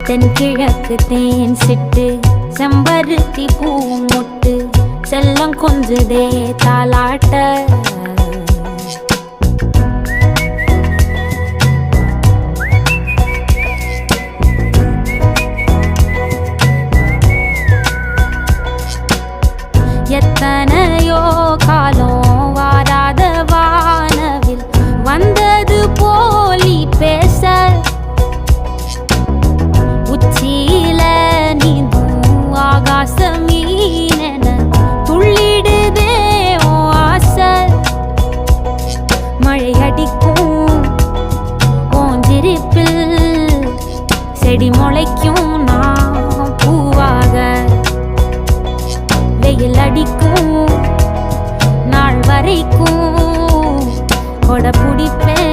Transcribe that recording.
தென்கிழக்கு தேன் சிட்டு செம்பருத்தி பூ முட்டு செல்லம் கொஞ்சுதே தாலாட்ட எத்தனையோ காலம் வாராத வானவில் வந்தது போலி பேச உச்சியில நீந்தும் ஆகாச மீனென துள்ளிடுதே ஓ ஆசை மழை அடிக்கும் ஓஞ்சிருப்பில் செடி முளைக்கும் நான் பூவாக வெயில் அடிக்கும் நாள் வரைக்கும் கொடை பிடிப்பேன்